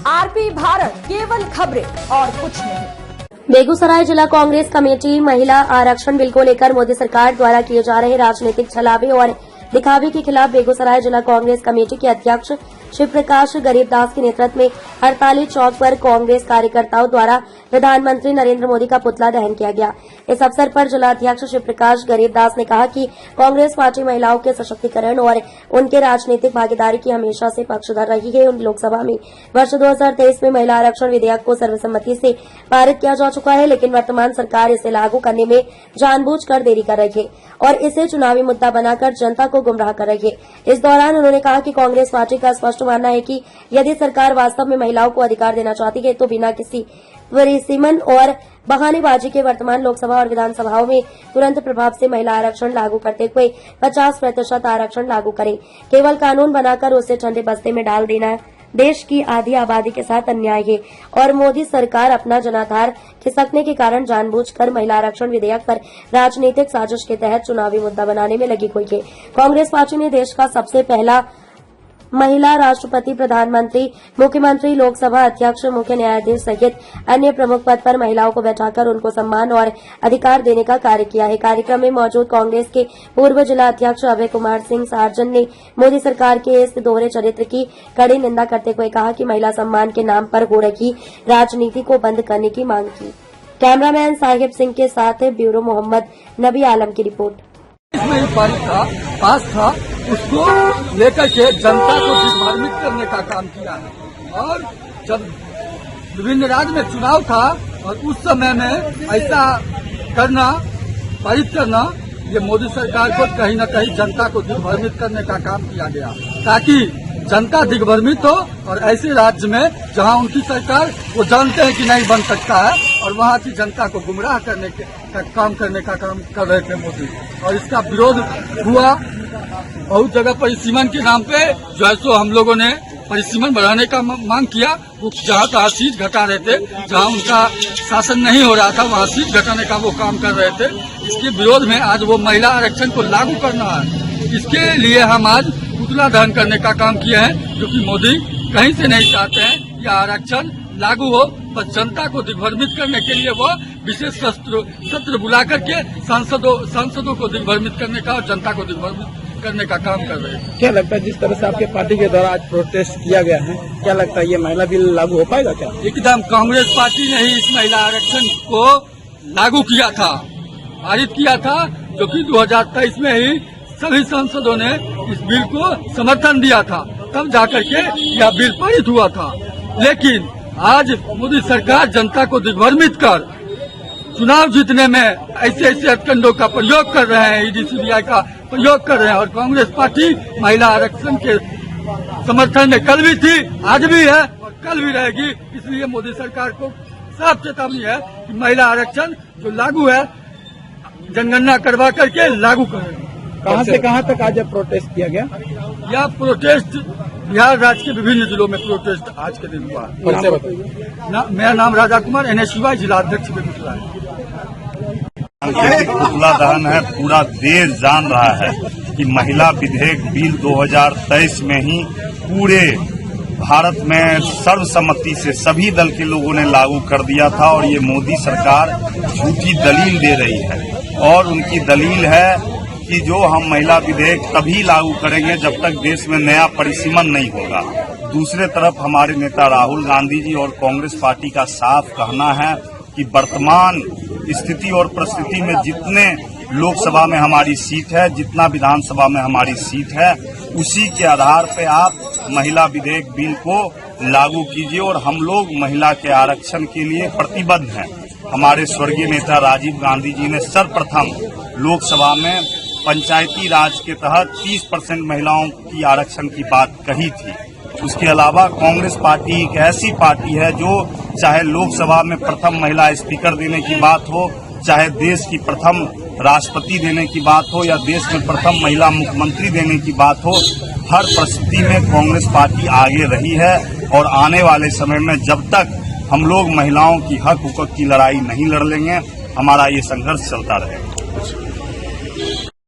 RP Bharat, केवल खबरें और कुछ नहीं। बेगूसराय जिला कांग्रेस कमेटी महिला आरक्षण बिल को लेकर मोदी सरकार द्वारा किए जा रहे राजनीतिक छलावे और दिखावे के खिलाफ बेगूसराय जिला कांग्रेस कमेटी के अध्यक्ष शिव प्रकाश गरीबदास के नेतृत्व में हड़ताली चौक पर कांग्रेस कार्यकर्ताओं द्वारा प्रधानमंत्री नरेंद्र मोदी का पुतला दहन किया गया। इस अवसर पर जिला अध्यक्ष शिव प्रकाश गरीबदास ने कहा कि कांग्रेस पार्टी महिलाओं के सशक्तिकरण और उनके राजनीतिक भागीदारी की हमेशा से पक्षधर रही है। लोकसभा में वर्ष 2023 में महिला आरक्षण विधेयक को सर्वसम्मति से पारित किया जा चुका है, लेकिन वर्तमान सरकार इसे लागू करने में जानबूझकर देरी कर रही है और इसे चुनावी मुद्दा बनाकर जनता को गुमराह कर रही है। इस दौरान उन्होंने कहा कि कांग्रेस पार्टी का स्पष्ट मानना है कि यदि सरकार वास्तव में महिलाओं को अधिकार देना चाहती है तो बिना किसी परिसीमन और बहानेबाजी के वर्तमान लोकसभा और विधानसभाओं में तुरंत प्रभाव से महिला आरक्षण लागू करते हुए 50% आरक्षण लागू करें। केवल कानून बनाकर उसे ठंडे बस्ते में डाल देना देश की आधी आबादी के साथ अन्याय है और मोदी सरकार अपना जनाधार खिसकने के कारण जानबूझकर महिला आरक्षण विधेयक पर राजनीतिक साजिश के तहत चुनावी मुद्दा बनाने में लगी हुई है। कांग्रेस पार्टी ने देश का सबसे पहला महिला राष्ट्रपति, प्रधानमंत्री, मुख्यमंत्री, लोकसभा अध्यक्ष, मुख्य न्यायाधीश सहित अन्य प्रमुख पद पर महिलाओं को बैठाकर उनको सम्मान और अधिकार देने का कार्य किया है। कार्यक्रम में मौजूद कांग्रेस के पूर्व जिला अध्यक्ष अभय कुमार सिंह सार्जन ने मोदी सरकार के इस दोहरे चरित्र की कड़ी निंदा करते हुए कहा कि महिला सम्मान के नाम पर हो रही राजनीति को बंद करने की मांग की। कैमरामैन साहिब सिंह के साथ ब्यूरो मोहम्मद नबी आलम की रिपोर्ट। पास था उसको लेकर के जनता को दिग्भ्रमित करने का काम किया है और जब विभिन्न राज्य में चुनाव था और उस समय में ऐसा करना, पारित करना, ये मोदी सरकार को कहीं न कहीं जनता को दिग्भ्रमित करने का काम किया गया ताकि जनता दिग्भ्रमित हो और ऐसे राज्य में जहां उनकी सरकार वो जानते हैं कि नहीं बन सकता है और वहां की जनता को गुमराह करने का काम कर रहे थे मोदी। और इसका विरोध हुआ बहुत जगह। परिसीमन के नाम पे जो है सो हम लोगों ने परिसीमन बढ़ाने का मांग किया। वो जहाँ तहाँ सीट घटा रहे थे, जहाँ उनका शासन नहीं हो रहा था वहाँ सीट घटाने का वो काम कर रहे थे। इसके विरोध में आज वो महिला आरक्षण को लागू करना है, इसके लिए हम आज पुतला दहन करने का काम किए हैं, क्योंकि मोदी कहीं से नहीं चाहते हैं यह आरक्षण लागू हो, बस जनता को दिग्भ्रमित करने के लिए वो विशेष सत्र बुला करके सांसदों को दिग्भ्रमित करने का और जनता को दिग्भ्रमित करने का काम कर रहे हैं। क्या लगता है जिस तरह से आपके पार्टी के द्वारा आज प्रोटेस्ट किया गया है, क्या लगता है ये महिला बिल लागू हो पाएगा क्या? एकदम कांग्रेस पार्टी ने ही इस महिला आरक्षण को लागू किया था, पारित किया था, जो कि 2023 में ही सभी सांसदों ने इस बिल को समर्थन दिया था, तब जाकर के यह बिल पारित हुआ था। लेकिन आज मोदी सरकार जनता को दिग्भ्रमित कर चुनाव जीतने में ऐसे हथकंडों का प्रयोग कर रहे हैं, ईडी सीबीआई का प्रयोग कर रहे हैं। और कांग्रेस पार्टी महिला आरक्षण के समर्थन में कल भी थी, आज भी है और कल भी रहेगी। इसलिए मोदी सरकार को साफ चेतावनी है कि महिला आरक्षण जो लागू है जनगणना करवा करके लागू करें। कहां से कहां तक आज प्रोटेस्ट किया गया? यह प्रोटेस्ट बिहार राज्य के विभिन्न जिलों में प्रोटेस्ट आज के दिन हुआ। मेरा नाम राजा कुमार, NSY जिला अध्यक्ष बेगूसराय। पुतला दहन है। पूरा देश जान रहा है कि महिला विधेयक बिल 2023 में ही पूरे भारत में सर्वसम्मति से सभी दल के लोगों ने लागू कर दिया था और ये मोदी सरकार झूठी दलील दे रही है। और उनकी दलील है कि जो हम महिला विधेयक तभी लागू करेंगे जब तक देश में नया परिसीमन नहीं होगा। दूसरे तरफ हमारे नेता राहुल गांधी जी और कांग्रेस पार्टी का साफ कहना है कि वर्तमान स्थिति और परिस्थिति में जितने लोकसभा में हमारी सीट है, जितना विधानसभा में हमारी सीट है, उसी के आधार पे आप महिला विधेयक बिल को लागू कीजिए और हम लोग महिला के आरक्षण के लिए प्रतिबद्ध हैं। हमारे स्वर्गीय नेता राजीव गांधी जी ने सर्वप्रथम लोकसभा में पंचायती राज के तहत 30% महिलाओं की आरक्षण की बात कही थी। उसके अलावा कांग्रेस पार्टी एक ऐसी पार्टी है जो चाहे लोकसभा में प्रथम महिला स्पीकर देने की बात हो, चाहे देश की प्रथम राष्ट्रपति देने की बात हो या देश में प्रथम महिला मुख्यमंत्री देने की बात हो, हर परिस्थिति में कांग्रेस पार्टी आगे रही है। और आने वाले समय में जब तक हम लोग महिलाओं की हक हुकूक की लड़ाई नहीं लड़ लेंगे, हमारा ये संघर्ष चलता रहेगा।